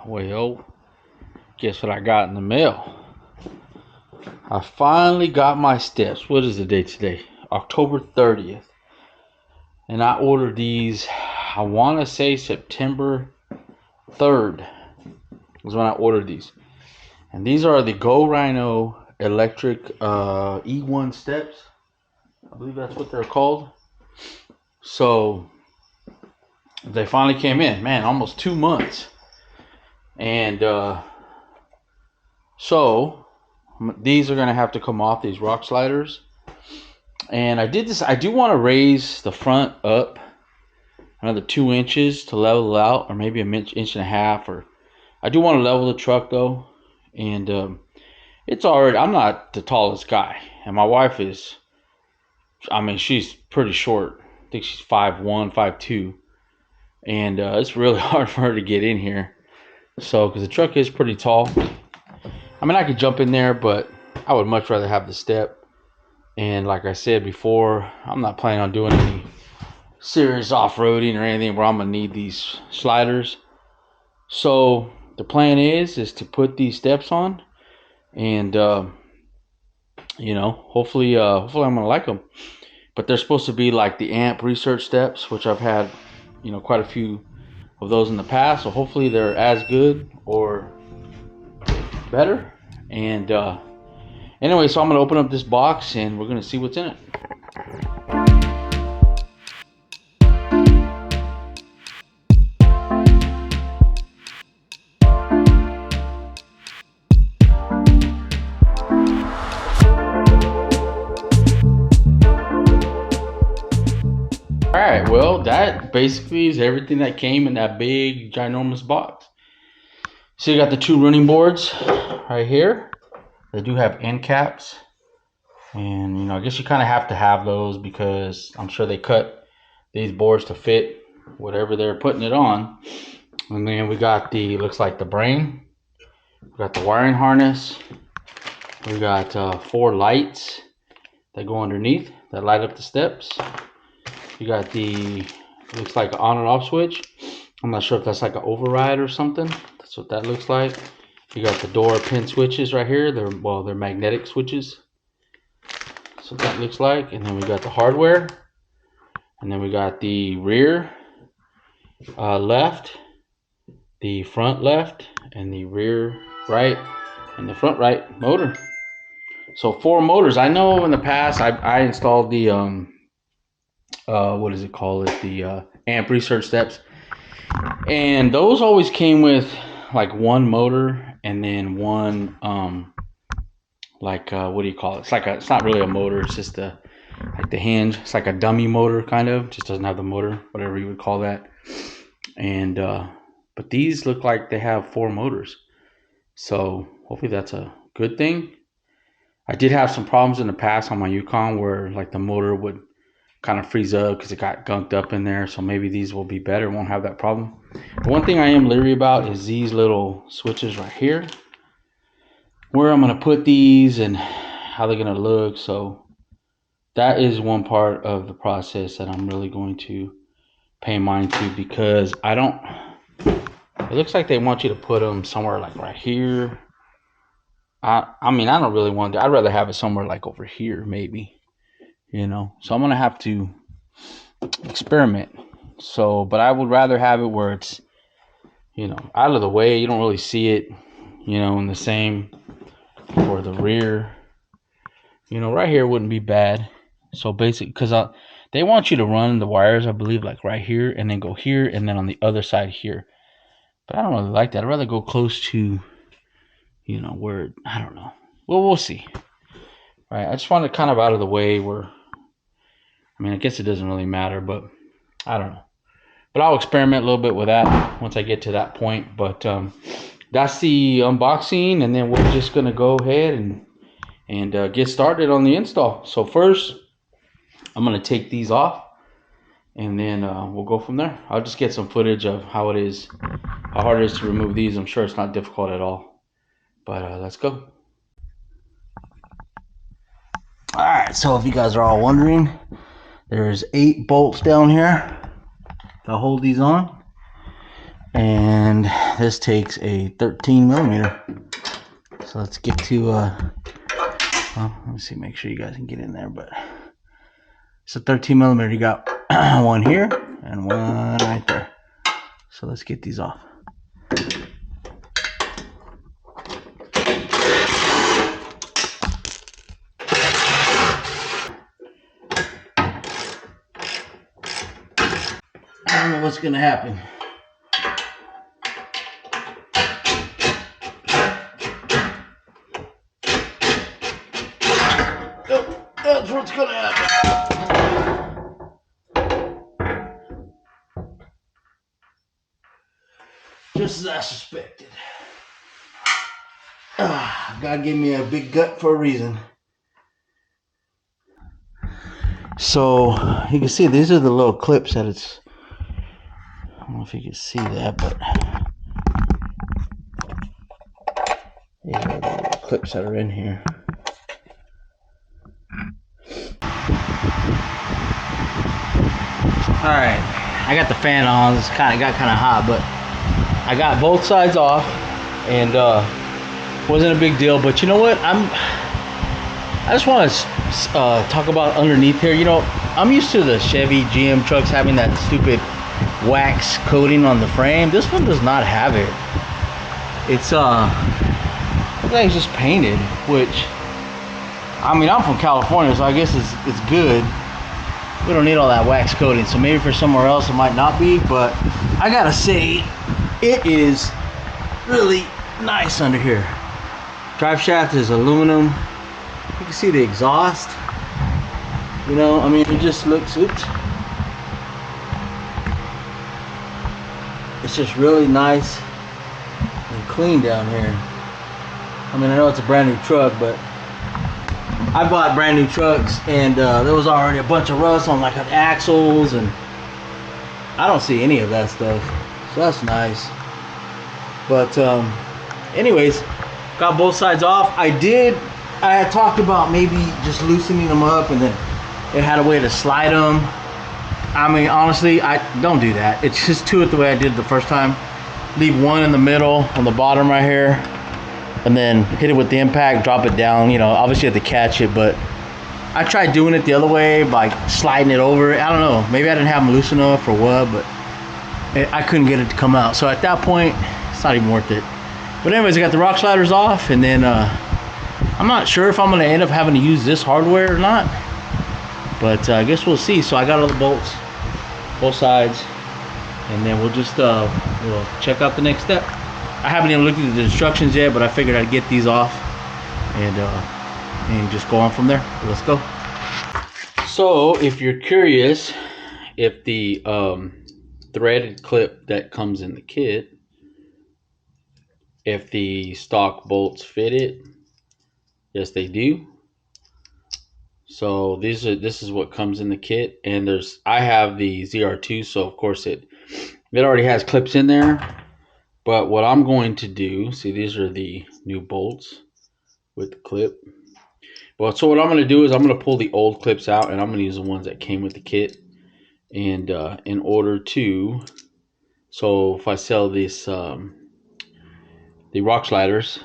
Well, guess what I got in the mail? I finally got my steps. What is the date today? October 30th. And I ordered these, I want to say September 3rd is when I ordered these. And these are the Go Rhino electric E1 steps. I believe that's what they're called. So they finally came in. Man, almost 2 months. And so these are going to have to come off, these rock sliders. And I did this. I do want to raise the front up another 2 inches to level it out, or maybe an inch and a half. Or I do want to level the truck though. And it's already, I'm not the tallest guy. And my wife is, I mean, she's pretty short. I think she's 5'1", 5'2". And it's really hard for her to get in here. So, because the truck is pretty tall. I mean, I could jump in there, but I would much rather have the step. And like I said before, I'm not planning on doing any serious off-roading or anything where I'm going to need these sliders. So the plan is to put these steps on. And, you know, hopefully I'm going to like them. But they're supposed to be like the amp research steps, which I've had, you know, quite a few of those in the past. So hopefully they're as good or better. And anyway, so I'm going to open up this box and we're going to see what's in it. Alright, well, that basically is everything that came in that big, ginormous box. So you got the 2 running boards right here. They do have end caps. And, you know, I guess you kind of have to have those because I'm sure they cut these boards to fit whatever they're putting it on. And then we got the, looks like the brain. We got the wiring harness. We got 4 lights that go underneath that light up the steps. You got the, looks like an on and off switch. I'm not sure if that's like an override or something. That's what that looks like. You got the door pin switches right here. They're magnetic switches. That's what that looks like. And then we got the hardware. And then we got the rear left, the front left, and the rear right, and the front right motor. So 4 motors. I know in the past I installed the what is it called? The amp research steps, and those always came with like 1 motor and then 1 what do you call it? It's not really a motor. It's just like the hinge. It's like a dummy motor kind of. Just doesn't have the motor, whatever you would call that. And but these look like they have 4 motors. So hopefully that's a good thing. I did have some problems in the past on my Yukon where like the motor would kind of freeze up because it got gunked up in there. So maybe these will be better, won't have that problem. But one thing I am leery about is these little switches right here, where I'm going to put these and how they're going to look. So that is one part of the process that I'm really going to pay mind to, because it looks like they want you to put them somewhere like right here. I mean, I don't really want to. I'd rather have it somewhere like over here, maybe, you know. So I'm going to have to experiment. So, but I would rather have it where it's, you know, out of the way. You don't really see it, you know, and the same for the rear. You know, right here wouldn't be bad. So basically, because they want you to run the wires, I believe, like right here, and then go here, and then on the other side here. But I don't really like that. I'd rather go close to, you know, where, I don't know. Well, we'll see. Right, I just want it kind of out of the way where, I mean, I guess it doesn't really matter, but I don't know. But I'll experiment a little bit with that once I get to that point. But that's the unboxing, and then we're just going to go ahead and get started on the install. So first, I'm going to take these off, and then we'll go from there. I'll just get some footage of how hard it is to remove these. I'm sure it's not difficult at all. But let's go. Alright, so if you guys are all wondering, there's 8 bolts down here to hold these on. And this takes a 13 millimeter. So let's get to, well, let me see, make sure you guys can get in there, but it's a 13 millimeter. You got one here and one right there. So let's get these off. I don't know what's gonna happen. That's what's gonna happen. Just as I suspected. God gave me a big gut for a reason. So you can see these are the little clips that it's, I don't know if you can see that, but these are the little clips that are in here. Alright, I got the fan on. It's got kind of hot, but I got both sides off, and wasn't a big deal. But you know what? I just want to talk about underneath here. You know, I'm used to the Chevy GM trucks having that stupid wax coating on the frame. This one does not have it. It's looks like it's just painted, which, I mean, I'm from California, so I guess it's good. We don't need all that wax coating, so maybe for somewhere else it might not be, but I gotta say, it is really nice under here. Drive shaft is aluminum. You can see the exhaust. You know, I mean, it just looks, oops. It's just really nice and clean down here. I mean, I know it's a brand new truck, but I bought brand new trucks, and there was already a bunch of rust on like the axles, and I don't see any of that stuff, so that's nice. But anyways, got both sides off. I had talked about maybe just loosening them up, and then it had a way to slide them. I mean, honestly, I don't do that. It's just do it the way I did the first time. Leave one in the middle on the bottom right here, and then hit it with the impact, drop it down. You know, obviously you have to catch it, but I tried doing it the other way by sliding it over. I don't know, maybe I didn't have them loose enough or what, but I couldn't get it to come out. So at that point, it's not even worth it. But anyways, I got the rock sliders off, and then I'm not sure if I'm gonna end up having to use this hardware or not, but I guess we'll see. So I got all the bolts, both sides, and then we'll just we'll check out the next step. I haven't even looked at the instructions yet, but I figured I'd get these off and just go on from there. Let's go. So if you're curious if the threaded clip that comes in the kit, if the stock bolts fit it, yes they do. So this is what comes in the kit, and I have the ZR2, so of course it already has clips in there. But what I'm going to do, see, these are the new bolts with the clip. Well, so what I'm going to do is I'm going to pull the old clips out, and I'm going to use the ones that came with the kit. And in order to, so if I sell this, the rock sliders,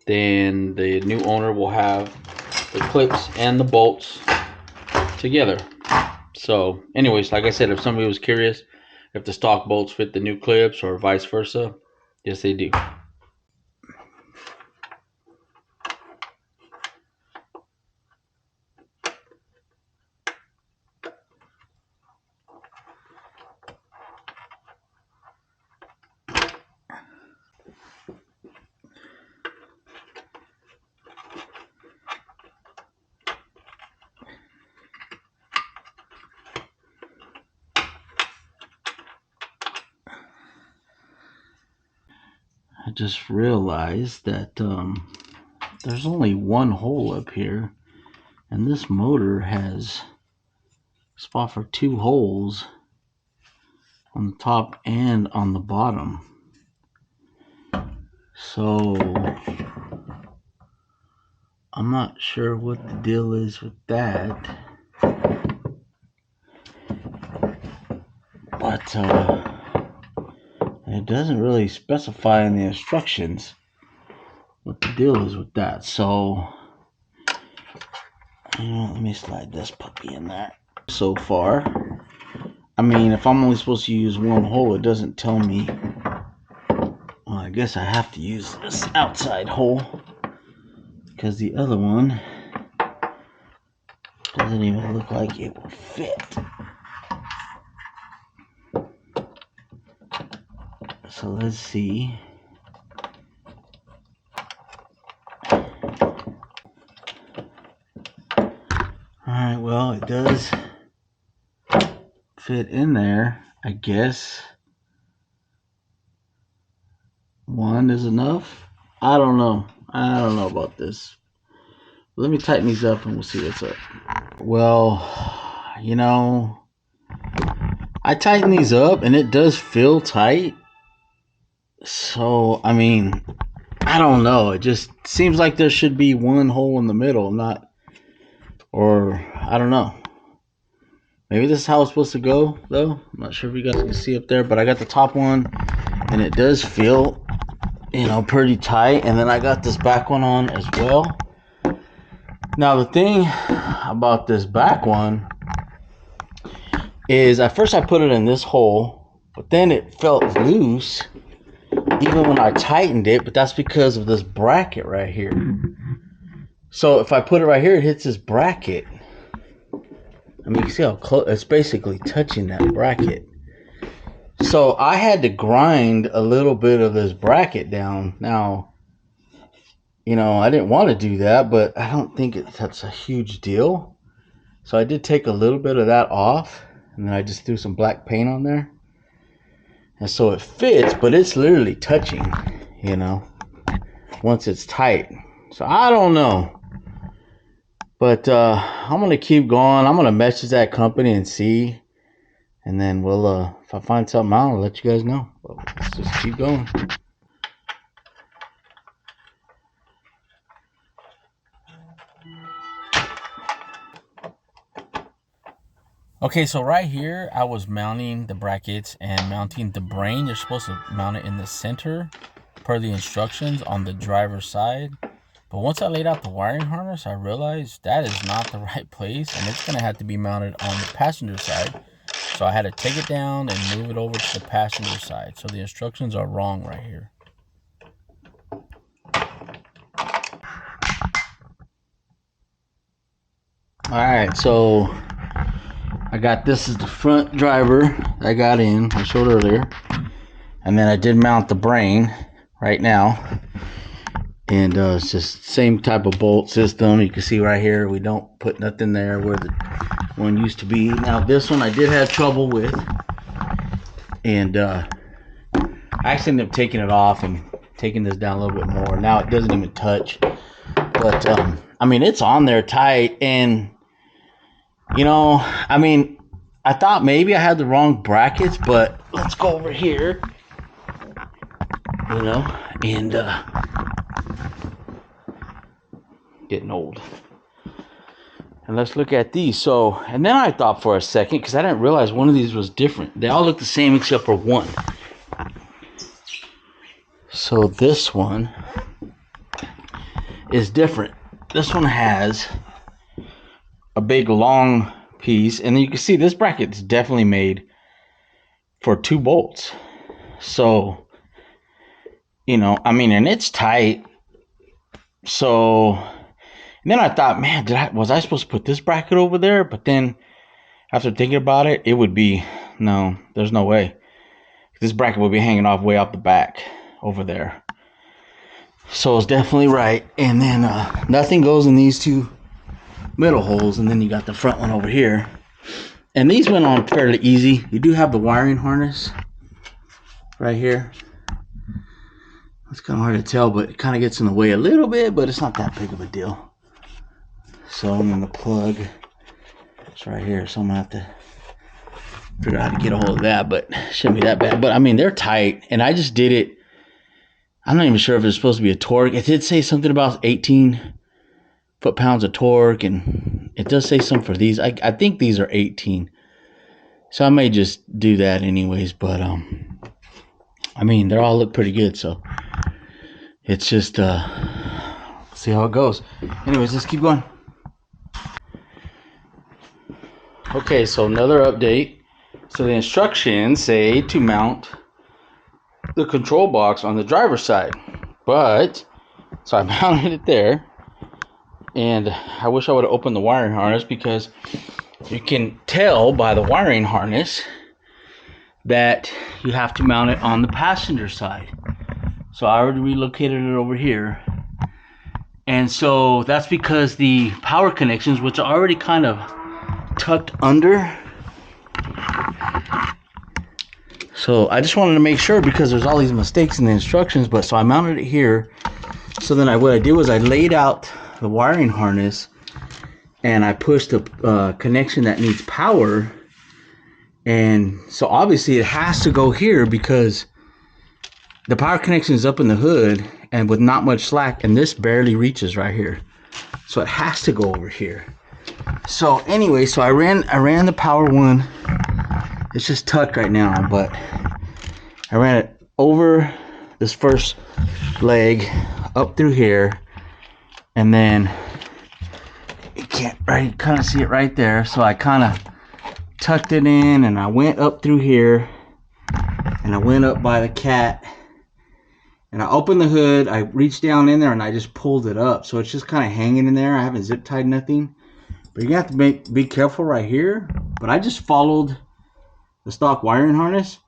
then the new owner will have the clips and the bolts together. So anyways, like I said, if somebody was curious if the stock bolts fit the new clips or vice versa, yes they do. I just realized that there's only one hole up here, and this motor has spot for 2 holes on the top and on the bottom. So I'm not sure what the deal is with that, but It doesn't really specify in the instructions what the deal is with that. So, let me slide this puppy in there. So far, I mean, if I'm only supposed to use one hole, it doesn't tell me. Well, I guess I have to use this outside hole because the other one doesn't even look like it will fit. So let's see. Alright, well, it does fit in there, I guess. One is enough? I don't know. I don't know about this. Let me tighten these up and we'll see what's up. Well, you know, I tighten these up and it does feel tight. So, I mean, I don't know. It just seems like there should be one hole in the middle, not, or I don't know. Maybe this is how it's supposed to go, though. I'm not sure if you guys can see up there, but I got the top one and it does feel, you know, pretty tight. And then I got this back one on as well. Now, the thing about this back one is at first I put it in this hole, but then it felt loose even when I tightened it, but that's because of this bracket right here. So if I put it right here, it hits this bracket. I mean, you can see how close, it's basically touching that bracket. So I had to grind a little bit of this bracket down. Now, you know, I didn't want to do that, but I don't think that's a huge deal. So I did take a little bit of that off, and then I just threw some black paint on there. And so it fits, but it's literally touching, you know, once it's tight. So I don't know. But I'm going to keep going. I'm going to message that company and see. And then we'll, if I find something out, I'll let you guys know. But let's just keep going. Okay, so right here, I was mounting the brackets and mounting the brain. You're supposed to mount it in the center per the instructions on the driver's side. But once I laid out the wiring harness, I realized that is not the right place, and it's going to have to be mounted on the passenger side. So I had to take it down and move it over to the passenger side. So the instructions are wrong right here. Alright, so I got this as the front driver I got in, I showed earlier. And then I did mount the brain right now. And it's just same type of bolt system. You can see right here, we don't put nothing there where the one used to be. Now this one I did have trouble with. And I actually ended up taking it off and taking this down a little bit more. Now it doesn't even touch. But, I mean, it's on there tight. And, you know, I mean, I thought maybe I had the wrong brackets. But let's go over here. You know, and getting old. And let's look at these. So, and then I thought for a second, because I didn't realize one of these was different. They all look the same except for one. So this one is different. This one has a big long piece, and you can see this bracket is definitely made for 2 bolts. So, you know, I mean, and it's tight. So, and then I thought, man, was I supposed to put this bracket over there? But then after thinking about it, it would be, no, there's no way. This bracket would be hanging off way off the back over there. So it's definitely right. And then nothing goes in these 2 middle holes. And then you got the front one over here. And these went on fairly easy. You do have the wiring harness right here. It's kind of hard to tell, but it kind of gets in the way a little bit, but it's not that big of a deal. So I'm going to plug. It's right here, so I'm going to have to figure out how to get a hold of that, but it shouldn't be that bad. But I mean, they're tight, and I just did it. I'm not even sure if it's supposed to be a torque. It did say something about 18 foot-pounds of torque, and it does say something for these. I think these are 18. So I may just do that anyways, but I mean, they all look pretty good, so it's just see how it goes. Anyways, let's keep going. Okay, so another update. So the instructions say to mount the control box on the driver's side, but so I mounted it there, and I wish I would have opened the wiring harness, because you can tell by the wiring harness that you have to mount it on the passenger side. So I already relocated it over here, and so that's because the power connections, which are already kind of tucked under. So I just wanted to make sure, because there's all these mistakes in the instructions. But so I mounted it here. So then what I did was I laid out the wiring harness, and I pushed the connection that needs power. And so obviously it has to go here, because the power connection is up in the hood and with not much slack, and this barely reaches right here. So it has to go over here. So anyway, so I ran the power one. It's just tucked right now, but I ran it over this first leg up through here, and then you can't kind of see it right there. So I kind of tucked it in, and I went up through here, and I went up by the cat, and I opened the hood. I reached down in there, and I just pulled it up. So it's just kind of hanging in there. I haven't zip tied nothing, but you have to be careful right here. But I just followed the stock wiring harness,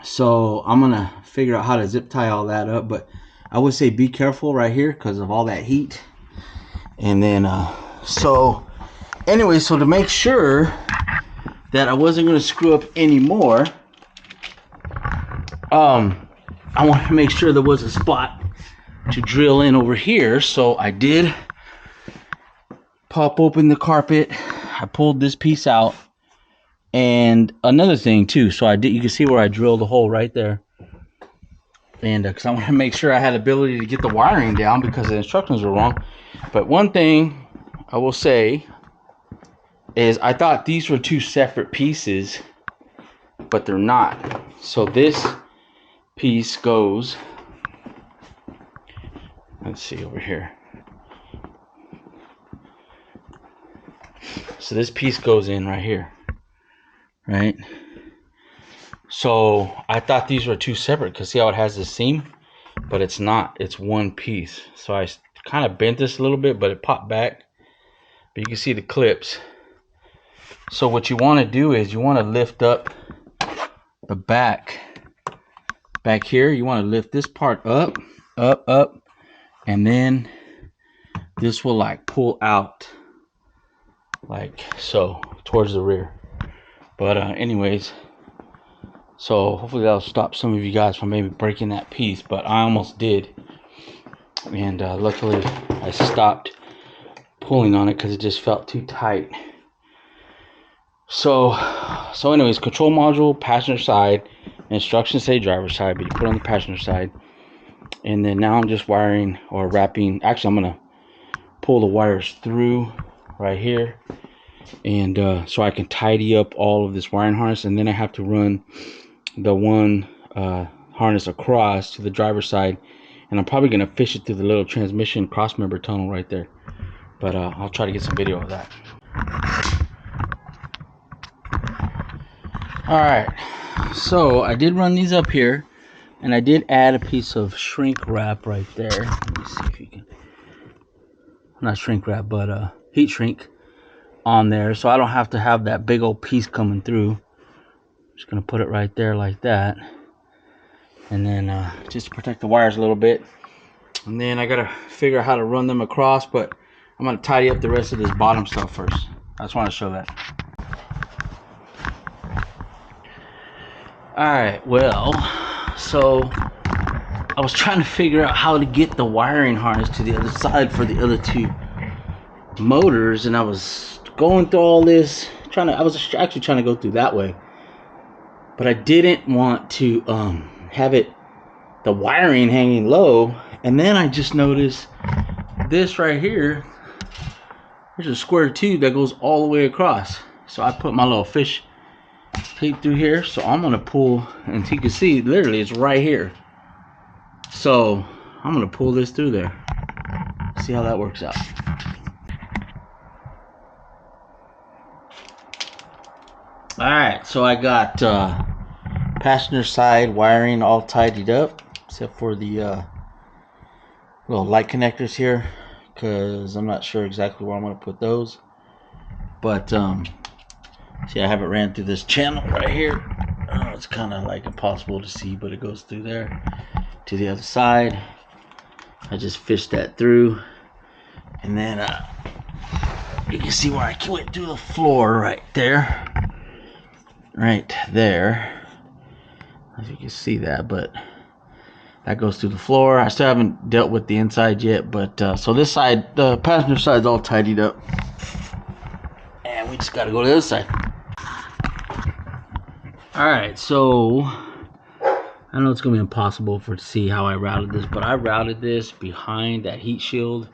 so I'm gonna figure out how to zip tie all that up. But I would say be careful right here because of all that heat. And then so anyway, so to make sure that I wasn't gonna screw up anymore, I wanted to make sure there was a spot to drill in over here. So I did pop open the carpet. I pulled this piece out. And another thing too, so you can see where I drilled a hole right there. And because I want to make sure I had the ability to get the wiring down, because the instructions were wrong. But one thing I will say is I thought these were two separate pieces, but they're not. So this piece goes, let's see over here. So this piece goes in right here, right? So I thought these were two separate, because see how it has this seam, but it's not. It's one piece. So I kind of bent this a little bit, but it popped back. But you can see the clips. So what you want to do is you want to lift up the back here. You want to lift this part up, up, and then this will like pull out like so towards the rear. But anyways, so hopefully that'll stop some of you guys from maybe breaking that piece, but I almost did. And luckily I stopped pulling on it because it just felt too tight. So anyways, control module, passenger side. Instructions say driver side, but you put it on the passenger side. And then now I'm just wiring or wrapping. Actually, I'm going to pull the wires through right here. And so I can tidy up all of this wiring harness. And then I have to run the one harness across to the driver's side. And I'm probably going to fish it through the little transmission crossmember tunnel right there. But I'll try to get some video of that. Alright, so I did run these up here, and I did add a piece of shrink wrap right there. Let me see if you can, not shrink wrap, but heat shrink on there, so I don't have to have that big old piece coming through. Just gonna put it right there like that, and then just to protect the wires a little bit. And then I gotta figure out how to run them across, but I'm gonna tidy up the rest of this bottom stuff first. I just want to show that. Alright, well, so I was trying to figure out how to get the wiring harness to the other side for the other two motors, and I was going through all this, I was actually trying to go through that way, but I didn't want to have the wiring hanging low. And then I just noticed this right here, there's a square tube that goes all the way across. So I put my little fish tape through here. So I'm gonna pull, and you can see literally it's right here. So I'm gonna pull this through there. See how that works out. Alright, so I got passenger side wiring all tidied up, except for the little light connectors here, because I'm not sure exactly where I'm going to put those. But see, I have it ran through this channel right here. It's kind of like impossible to see, but it goes through there to the other side. I just fished that through, and then you can see where I went through the floor right there. Right there. If you can see that, but that goes through the floor. I still haven't dealt with the inside yet, but so this side, the passenger side, is all tidied up, and we just got to go to the other side. All right, so I know it's gonna be impossible to see how I routed this, but I routed this behind that heat shield.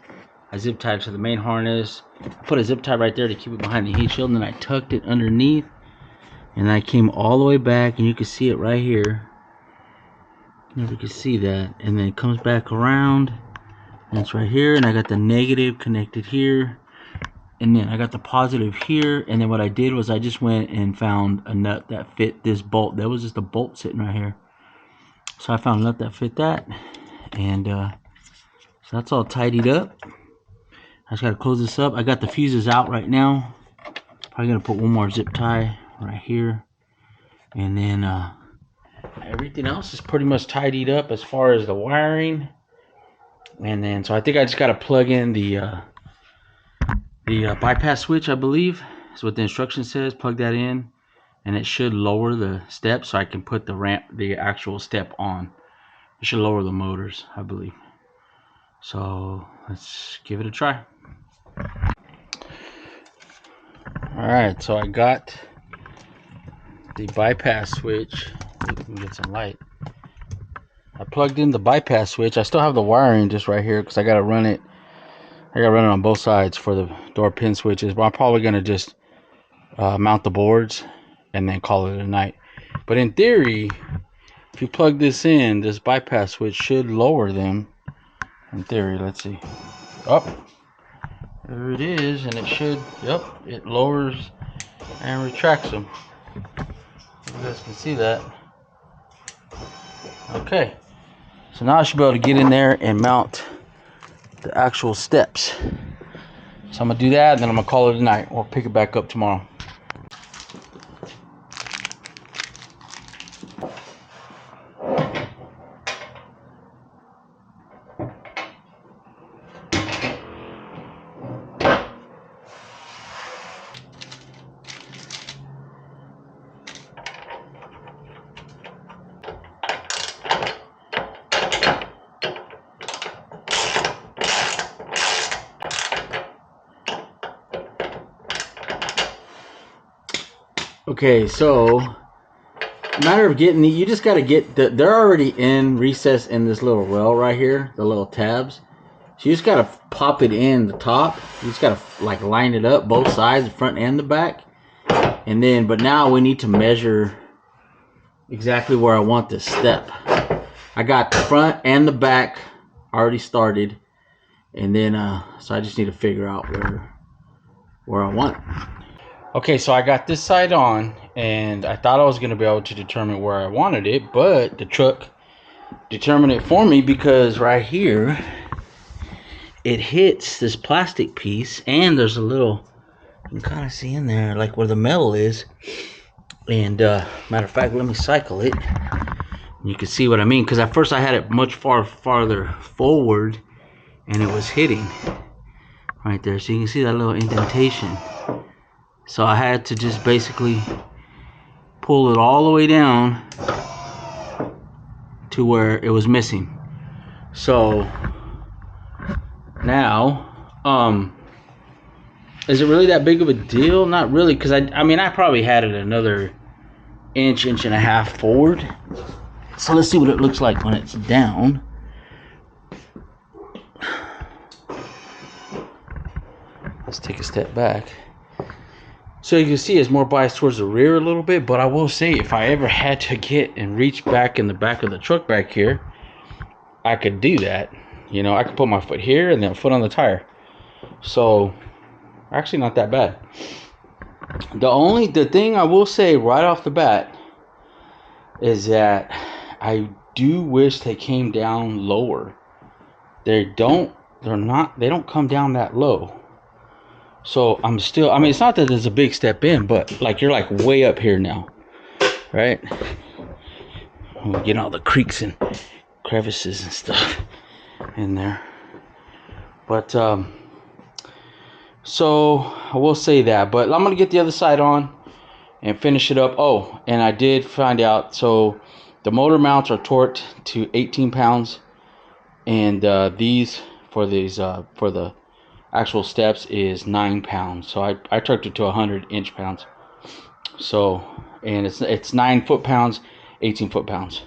I zip tied it to the main harness. I put a zip tie right there to keep it behind the heat shield, and then I tucked it underneath, and I came all the way back, and you can see it right here. If you can see that, and then it comes back around, and it's right here, and I got the negative connected here, and then I got the positive here, and then what I did was I just went and found a nut that fit this bolt. There was just a bolt sitting right here, so I found a nut that fit that, and so that's all tidied up. I just got to close this up. I got the fuses out right now. Probably gonna put one more zip tie right here, and then everything else is pretty much tidied up as far as the wiring. And then so I think I just got to plug in the bypass switch, I believe is what the instruction says. Plug that in, and it should lower the step, so I can put the actual step on. It should lower the motors, I believe. So let's give it a try. Alright, so I got the bypass switch. Let me get some light. I plugged in the bypass switch. I still have the wiring just right here because I gotta run it. I gotta run it on both sides for the door pin switches, but I'm probably gonna just mount the boards and then call it a night. But in theory, if you plug this in, this bypass switch should lower them. In theory, let's see. Oh, there it is, and it should. Yep, it lowers and retracts them. You guys can see that. Okay, so now I should be able to get in there and mount the actual steps. So I'm gonna do that, and then I'm gonna call it a night. We'll pick it back up tomorrow. Okay, so matter of getting you just got to get they're already in recess in this little rail right here, the little tabs. So you just got to pop it in the top. You just got to like line it up both sides, the front and the back. And then, but now we need to measure exactly where I want this step. I got the front and the back already started, and then so I just need to figure out where I want it. Okay, so I got this side on, and I thought I was going to be able to determine where I wanted it, but the truck determined it for me because right here, it hits this plastic piece, and there's a little, you can kind of see in there, like where the metal is, and matter of fact, let me cycle it. You can see what I mean, because at first I had it much farther forward, and it was hitting right there, so you can see that little indentation. So I had to just basically pull it all the way down to where it was missing. So now, is it really that big of a deal? Not really, because I mean I probably had it another inch and a half forward. So let's see what it looks like when it's down. Let's take a step back. So you can see it's more biased towards the rear a little bit, but I will say if I ever had to get and reach back in the back of the truck back here, I could do that. You know, I could put my foot here and then foot on the tire. So actually not that bad. The thing I will say right off the bat is that I do wish they came down lower. They don't come down that low. So I'm still, I mean, it's not that there's a big step in, but like you're like way up here now, right? We're getting all the creeks and crevices and stuff in there. But so I will say that, but I'm gonna get the other side on and finish it up. Oh, and I did find out, so the motor mounts are torqued to 18 pounds, and these for the actual steps is 9 pounds. So I torqued it to 100 inch pounds. So, and it's 9 foot pounds, 18 foot pounds.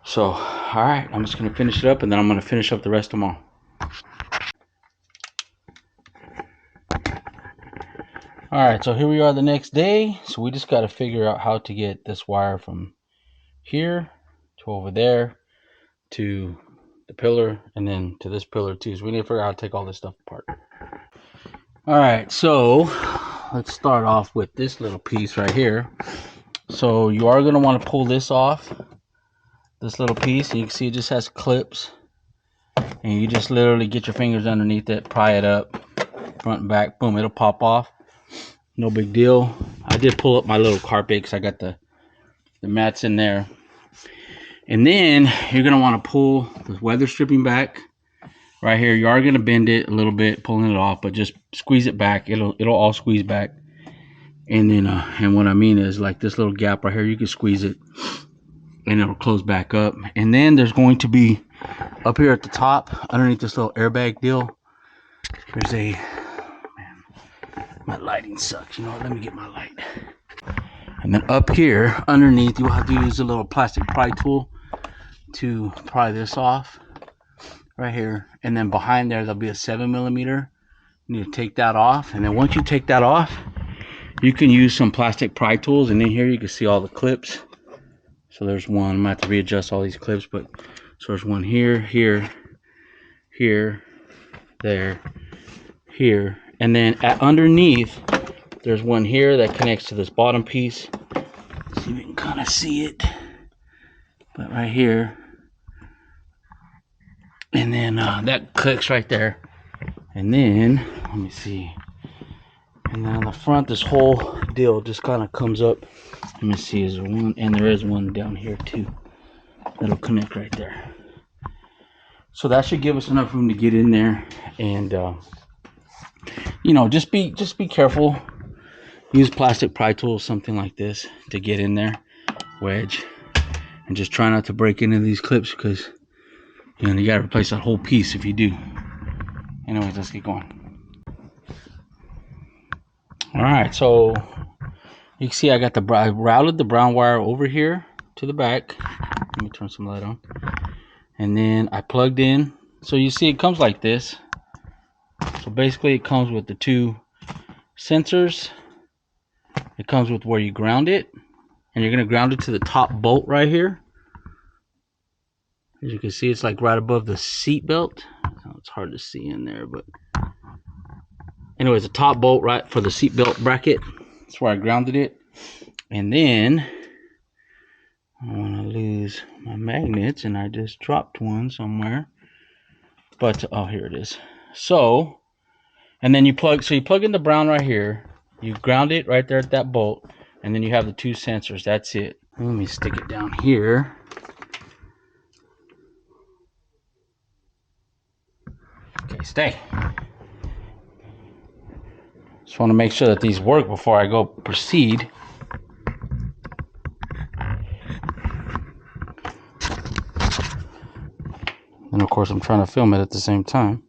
So, all right, I'm just gonna finish it up, and then I'm gonna finish up the rest tomorrow. All right, so here we are the next day. So we just got to figure out how to get this wire from here to over there to the pillar, and then to this pillar too. So we need to figure out how to take all this stuff apart. All right, so let's start off with this little piece right here. So you are going to want to pull this off, this little piece, and you can see it just has clips, and you just literally get your fingers underneath it, pry it up, front and back, boom, it'll pop off. No big deal. I did pull up my little carpet because I got the mats in there. And then you're going to want to pull the weather stripping back right here. You are going to bend it a little bit, pulling it off, but just squeeze it back. It'll all squeeze back. And then and what I mean is like this little gap right here, you can squeeze it and it'll close back up. And then there's going to be up here at the top, underneath this little airbag deal, there's a, man, my lighting sucks. You know what? Let me get my light. And then up here underneath, you'll have to use a little plastic pry tool to pry this off right here. And then behind there, there'll be a 7mm. You need to take that off. And then once you take that off, you can use some plastic pry tools. And in here, you can see all the clips. So there's one. I'm gonna have to readjust all these clips, but so there's one here, here, here, there, here. And then underneath, there's one here that connects to this bottom piece. Let's see if you can kind of see it. But right here. And then that clicks right there. And then, let me see. And then on the front, this whole deal just kind of comes up. Let me see, is there one? And there is one down here too. That'll connect right there. So that should give us enough room to get in there. And, you know, just be careful. Use plastic pry tools, something like this, to get in there. Wedge. And just try not to break into these clips because, you know, you got to replace that whole piece if you do. Anyways, let's get going. All right, so you can see I routed the brown wire over here to the back. Let me turn some light on. And then I plugged in. So you see it comes like this. So basically it comes with the two sensors. It comes with where you ground it. And you're going to ground it to the top bolt right here. As you can see, it's like right above the seat belt. It's hard to see in there, but anyways, the top bolt right for the seat belt bracket. That's where I grounded it. And then I want to lose my magnets, and I just dropped one somewhere. But oh, here it is. So, and then you plug in the brown right here. You ground it right there at that bolt, and then you have the two sensors. That's it. Let me stick it down here. Okay, stay. Just want to make sure that these work before I go proceed. And of course, I'm trying to film it at the same time.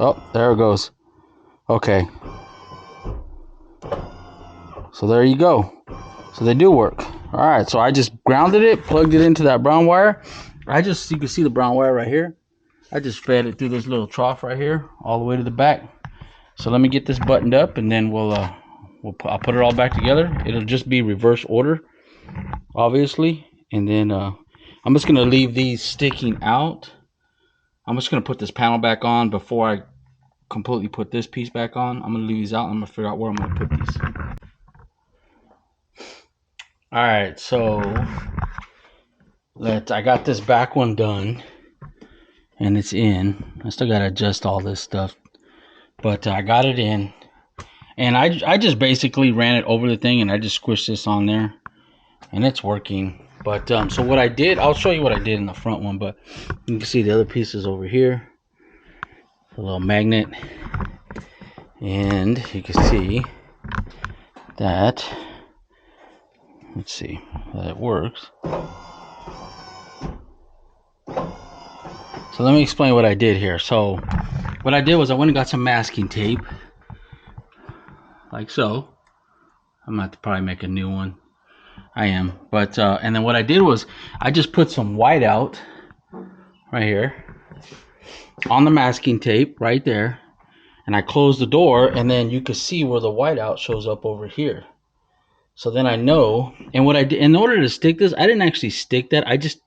Oh, there it goes. Okay. So there you go. So they do work. All right, so I just grounded it, plugged it into that brown wire. You can see the brown wire right here. I just fed it through this little trough right here, all the way to the back. So let me get this buttoned up, and then I'll put it all back together. It'll just be reverse order, obviously, and then I'm just gonna leave these sticking out. I'm just gonna put this panel back on before I completely put this piece back on. I'm gonna leave these out, and I'm gonna figure out where I'm gonna put these. All right, so I got this back one done, and it's in. I still gotta adjust all this stuff, but I got it in, and I just basically ran it over the thing, and I just squished this on there, and it's working. But so what I did, I'll show you what I did in the front one, but you can see the other pieces over here, a little magnet, and you can see that, let's see how that works. So let me explain what I did here. So what I did was I went and got some masking tape, like so. I'm gonna have to probably make a new one. I am, but and then what I did was I just put some white out right here on the masking tape right there, and I closed the door, and then you can see where the whiteout shows up over here. So then I know, and what I did in order to stick this, I didn't actually stick that. I just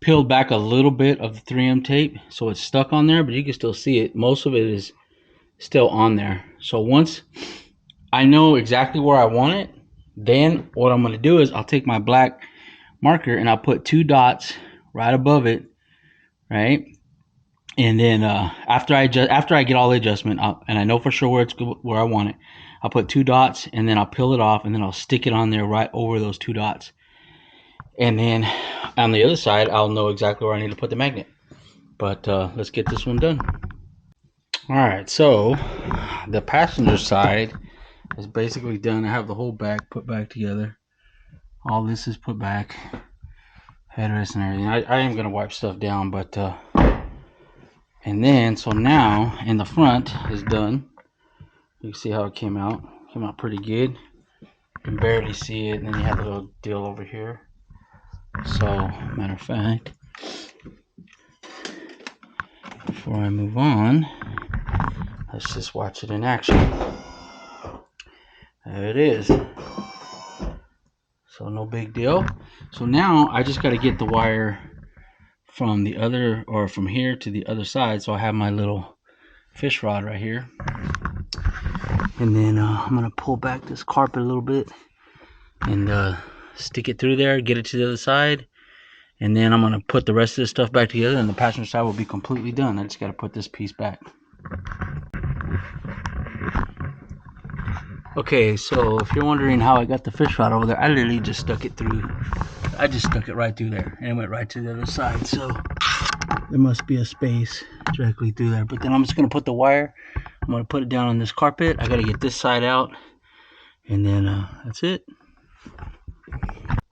peeled back a little bit of the 3M tape, so it's stuck on there, but you can still see it. Most of it is still on there. So once I know exactly where I want it, then what I'm going to do is I'll take my black marker and I'll put 2 dots right above it, right? And then after I get all the adjustment and I know for sure where I want it, I'll put 2 dots, and then I'll peel it off, and then I'll stick it on there right over those 2 dots. And then on the other side, I'll know exactly where I need to put the magnet. But let's get this one done. All right, so the passenger side is basically done. I have the whole back put back together. All this is put back, headrest and everything. I am gonna wipe stuff down, but and then so now in the front is done. You can see how it came out. Came out pretty good. You can barely see it, and then you have a little deal over here. So, matter of fact, before I move on, let's just watch it in action. There it is. So no big deal. So now I just got to get the wire from the other, or from here to the other side. So I have my little fish rod right here. And then I'm going to pull back this carpet a little bit and stick it through there, get it to the other side. And then I'm going to put the rest of this stuff back together, and the passenger side will be completely done. I just got to put this piece back. Okay, so if you're wondering how I got the fish rod over there, I literally just stuck it through. I just stuck it right through there, and it went right to the other side. So there must be a space directly through there. But then I'm just going to put the wire. I'm going to put it down on this carpet. I got to get this side out, and then that's it.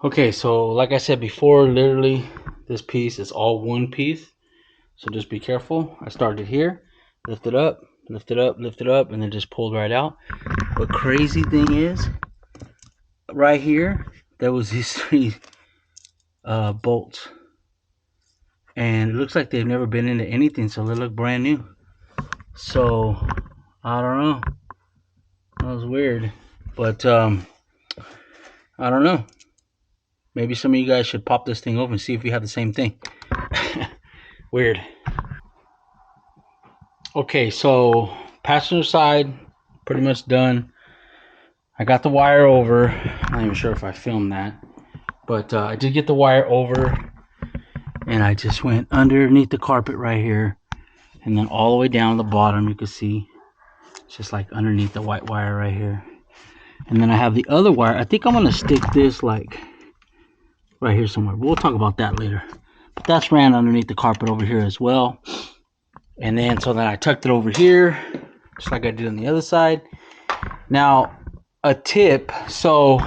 Okay, so like I said before, literally this piece is all one piece. So just be careful. I started here, lift it up, lift it up, lift it up, and then just pulled right out. But crazy thing is, right here, there was these 3 bolts. And it looks like they've never been into anything, so they look brand new. So, I don't know. That was weird. But, I don't know. Maybe some of you guys should pop this thing open and see if you have the same thing. Weird. Okay, so passenger side, pretty much done. I got the wire over. I'm not even sure if I filmed that. But I did get the wire over. And I just went underneath the carpet right here. And then all the way down to the bottom, you can see. It's just like underneath the white wire right here. And then I have the other wire. I think I'm going to stick this like right here somewhere. We'll talk about that later. But that's ran underneath the carpet over here as well. And then so then I tucked it over here, just like I did on the other side. Now, a tip. So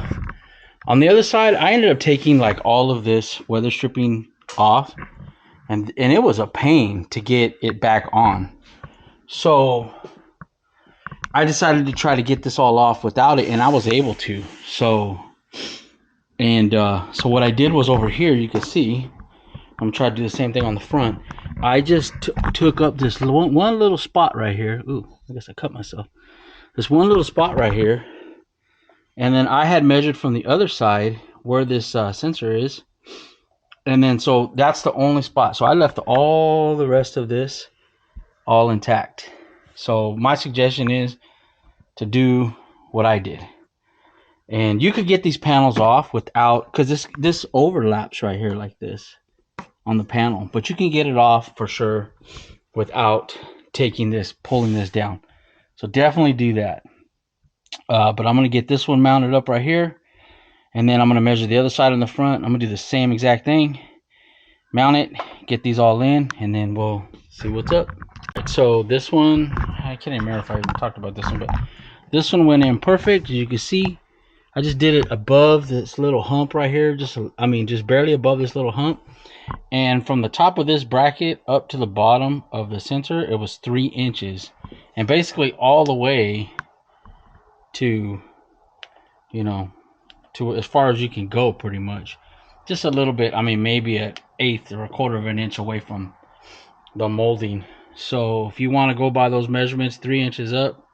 on the other side, I ended up taking like all of this weather stripping off. And it was a pain to get it back on. So I decided to try to get this all off without it, and I was able to. So what I did was over here, you can see, I'm I'm gonna try to do the same thing on the front. I just took up this one little spot right here. Ooh, I guess I cut myself. This one little spot right here, and then I had measured from the other side where this sensor is, and then so that's the only spot. So I left all the rest of this all intact. So my suggestion is to do what I did. And you could get these panels off without, because this overlaps right here like this on the panel, but you can get it off for sure without pulling this down. So definitely do that. But I'm going to get this one mounted up right here, and then I'm going to measure the other side on the front. I'm going to do the same exact thing, mount it, get these all in, and then we'll see what's up. So this one, I can't even remember if I talked about this one, but this one went in perfect. As you can see, I just did it above this little hump right here, just barely above this little hump. And from the top of this bracket up to the bottom of the sensor, it was 3 inches. And basically all the way to, to as far as you can go pretty much. Just a little bit, maybe an eighth or a quarter of an inch away from the molding. So if you want to go by those measurements, 3 inches up,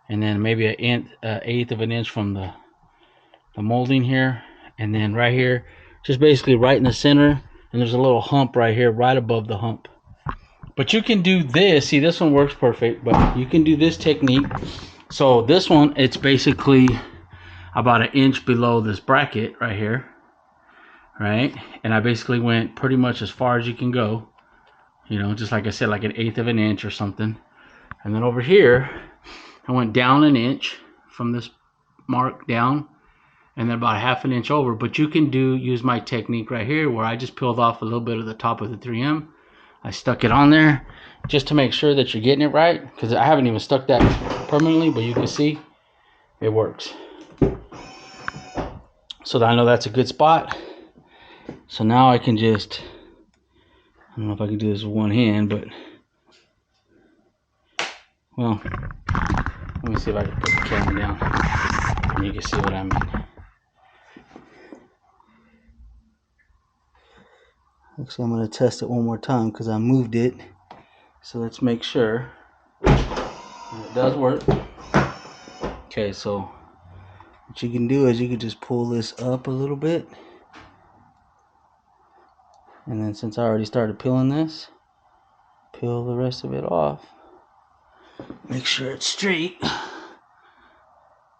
and then maybe an eighth of an inch from the molding here, and then right here, just basically right in the center, and there's a little hump right here, right above the hump. But you can do this. See, this one works perfect, but you can do this technique. So this one, it's basically about 1 inch below this bracket right here, right? And I basically went pretty much as far as you can go, just like I said, like an eighth of an inch or something. And then over here, I went down 1 inch from this mark down, and then about 1/2 inch over. But you can use my technique right here, where I just peeled off a little bit of the top of the 3M. I stuck it on there just to make sure that you're getting it right, because I haven't even stuck that permanently, but you can see it works. So I know that's a good spot. So now I can just, I don't know if I can do this with one hand, but well, let me see if I can put the camera down and you can see what I mean. Actually, I'm going to test it one more time because I moved it. So let's make sure it does work. Okay, so what you can do is you can just pull this up a little bit. And then since I already started peeling this, peel the rest of it off. Make sure it's straight.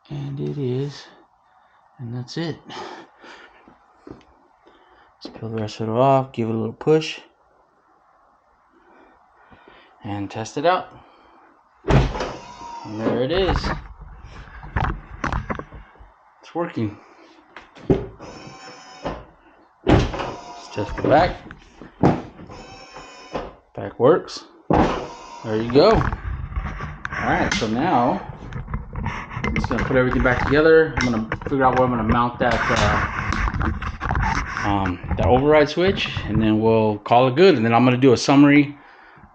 And it is. And that's it. Let's peel the rest of it off, give it a little push, and test it out. And there it is. It's working. Let's test the back. Back works. There you go. Alright, so now I'm just going to put everything back together. I'm going to figure out where I'm going to mount that override switch, and then we'll call it good. And then I'm going to do a summary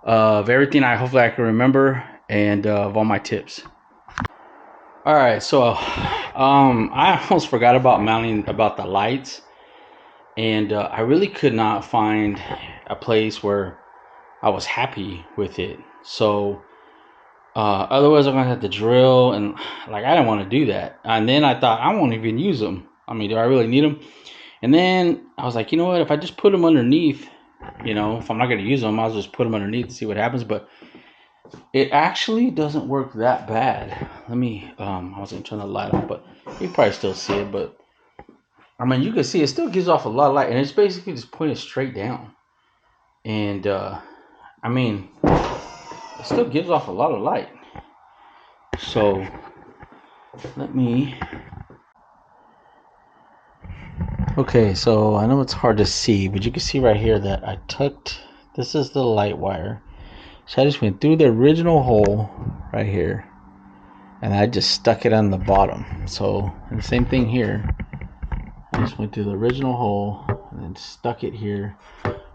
of everything hopefully I can remember, and of all my tips. Alright, so I almost forgot about the lights, and I really could not find a place where I was happy with it. So otherwise I'm gonna have to drill, and I didn't want to do that. And then I thought, I won't even use them. Do I really need them? And then I was like, you know what, if I just put them underneath, if I'm not gonna use them, I'll just put them underneath and see what happens. But it actually doesn't work that bad. Let me I was gonna turn the light on, but you can probably still see it. But you can see it still gives off a lot of light, and it's basically just pointed straight down. And it still gives off a lot of light. So let me. Okay, so I know it's hard to see, but you can see right here that I tucked. This is the light wire. So I just went through the original hole right here, and I just stuck it on the bottom. So the same thing here. I just went through the original hole and then stuck it here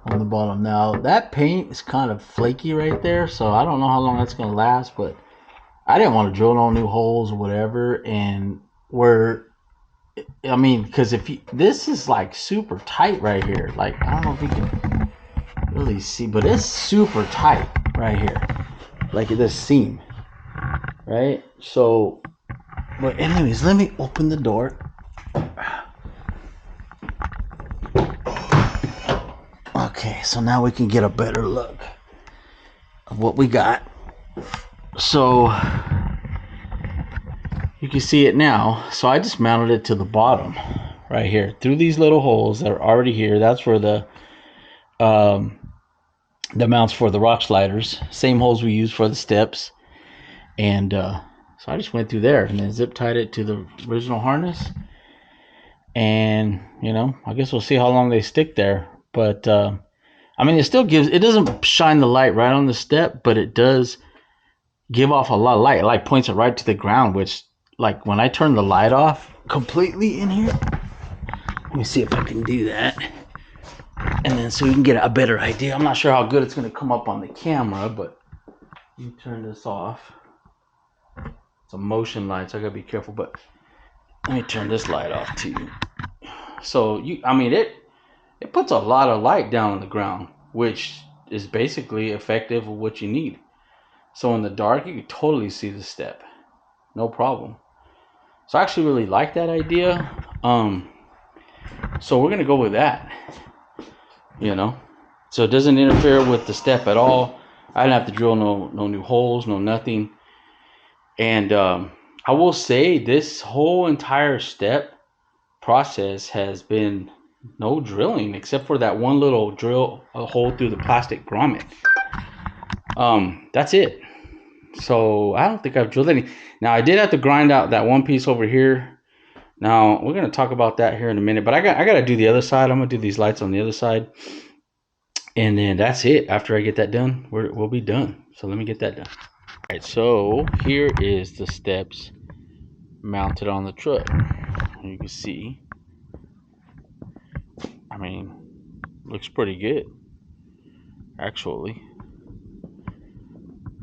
on the bottom. Now that paint is kind of flaky right there, so I don't know how long that's going to last, but I didn't want to drill no new holes or whatever. And where I mean, because if you, this is like super tight right here. Like, I don't know if you can really see, but it's super tight right here. Like this seam, right? So, but anyways, let me open the door. Okay, so now we can get a better look of what we got. So you can see it now. So I just mounted it to the bottom right here through these little holes that are already here. That's where the mounts for the rock sliders, same holes we use for the steps. And so I just went through there and then zip tied it to the original harness. And you know, I guess we'll see how long they stick there. But I mean, it still gives, it doesn't shine the light right on the step, but it does give off a lot of light. It like points it right to the ground, which like when I turn the light off completely in here, let me see if I can do that. And then so you can get a better idea. I'm not sure how good it's going to come up on the camera, but you turn this off. It's a motion light, so I got to be careful, but let me turn this light off too. So you, I mean, it puts a lot of light down on the ground, which is basically effective of what you need. So in the dark, you can totally see the step, no problem. So I actually really like that idea. So we're gonna go with that. You know, so it doesn't interfere with the step at all. I didn't have to drill no new holes, no nothing. And I will say this whole entire step process has been no drilling except for that one little drill a hole through the plastic grommet. That's it. So I don't think I've drilled any. Now I did have to grind out that one piece over here. Now we're gonna talk about that here in a minute, but I gotta do the other side. I'm gonna do these lights on the other side, and then that's it. After I get that done, we'll be done. So let me get that done. All right, so here is the steps mounted on the truck. You can see, I mean, looks pretty good actually.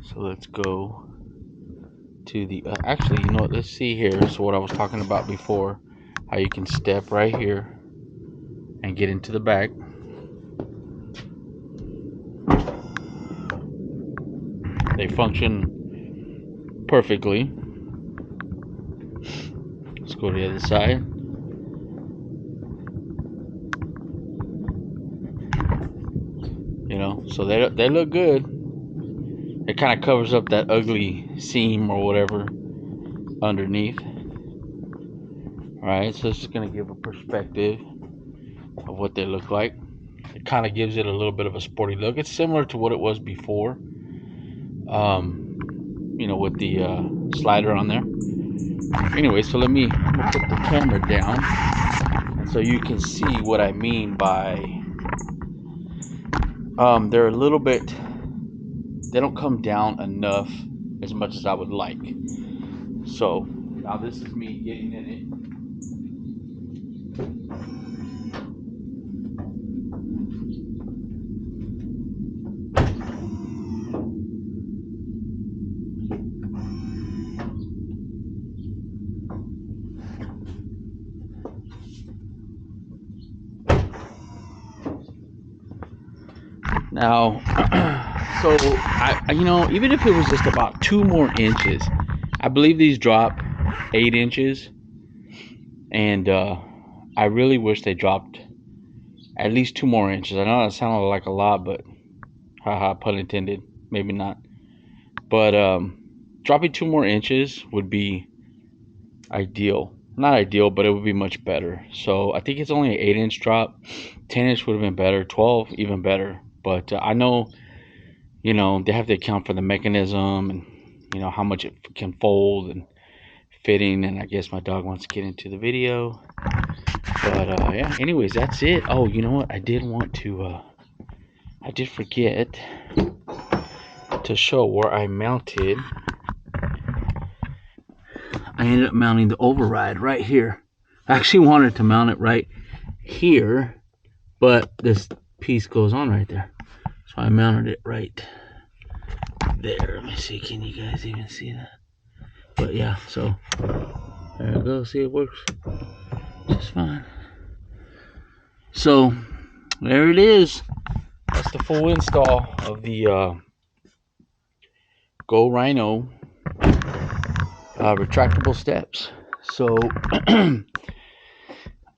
So let's go to the actually, you know what, let's see here. So what I was talking about before, how you can step right here and get into the back. They function perfectly. Let's go to the other side. You know, so they look good. It kind of covers up that ugly seam or whatever underneath. Alright, so it's just going to give a perspective of what they look like. It kind of gives it a little bit of a sporty look. It's similar to what it was before. You know, with the slider on there. Anyway, so let me put the camera down so you can see what I mean by they're a little bit, they don't come down enough as much as I would like. So now this is me getting in it. Now, so I, you know, even if it was just about 2 more inches, I believe these drop 8 inches, and I really wish they dropped at least 2 more inches. I know that sounded like a lot, but haha, pun intended, maybe not. But dropping 2 more inches would be ideal. Not ideal, but it would be much better. So I think it's only an 8-inch drop. 10-inch would have been better. 12 even better. But I know, you know, they have to account for the mechanism and, you know, how much it can fold and fitting. And I guess my dog wants to get into the video. But yeah, anyways, that's it. Oh, you know what? I did want to, I did forget to show where I mounted. I ended up mounting the override right here. I actually wanted to mount it right here, but this piece goes on right there. So I mounted it right there. Let me see, can you guys even see that? But yeah, so there it goes. See, it works. Just fine. So there it is. That's the full install of the Go Rhino retractable steps. So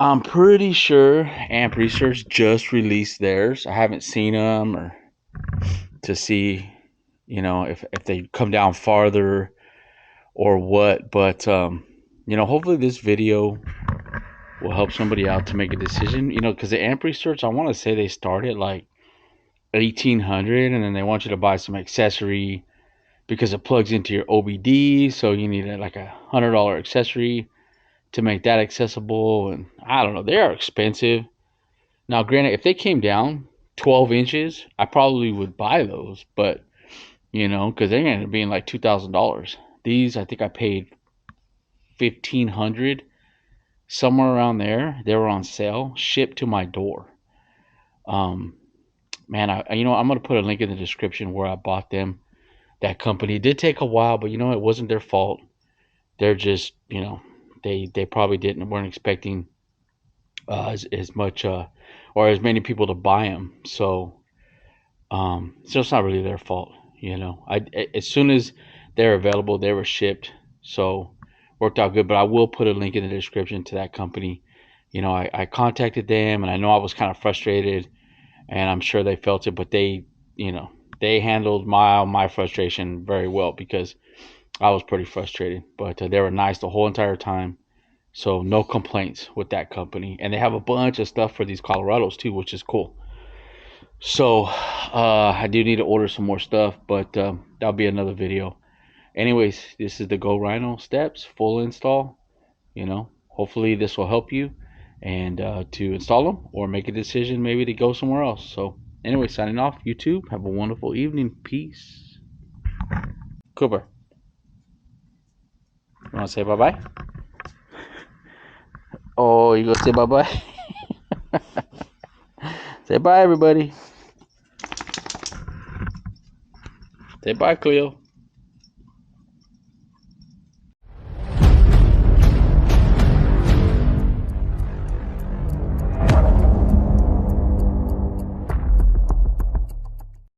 I'm pretty sure Amp Research just released theirs. I haven't seen them or to see, if they come down farther or what. But hopefully this video will help somebody out to make a decision. Because the Amp Research, I want to say they started like 1,800, and then they want you to buy some accessory because it plugs into your OBD. So you need like $100 accessory to make that accessible. And I don't know, they are expensive. Now, granted, if they came down 12 inches, I probably would buy those, but because they're going to be like $2,000. These, I think I paid 1,500, somewhere around there. They were on sale, shipped to my door. Man, I'm going to put a link in the description where I bought them. That company, it did take a while, but it wasn't their fault. They're just, they probably weren't expecting as much or as many people to buy them. So it's not really their fault. As soon as they're available, they were shipped, so worked out good. But I will put a link in the description to that company. I contacted them, and I know I was kind of frustrated, and I'm sure they felt it, but they handled my frustration very well because I was pretty frustrated. But they were nice the whole entire time. So no complaints with that company. And they have a bunch of stuff for these Colorados too, which is cool. So I do need to order some more stuff, but that'll be another video. Anyways, this is the Go Rhino steps, full install. Hopefully this will help you and to install them or make a decision maybe to go somewhere else. So anyway, signing off, YouTube. Have a wonderful evening. Peace. Cooper, you want to say bye-bye? Oh, you gonna say bye-bye? Say bye, everybody. Say bye, Cleo.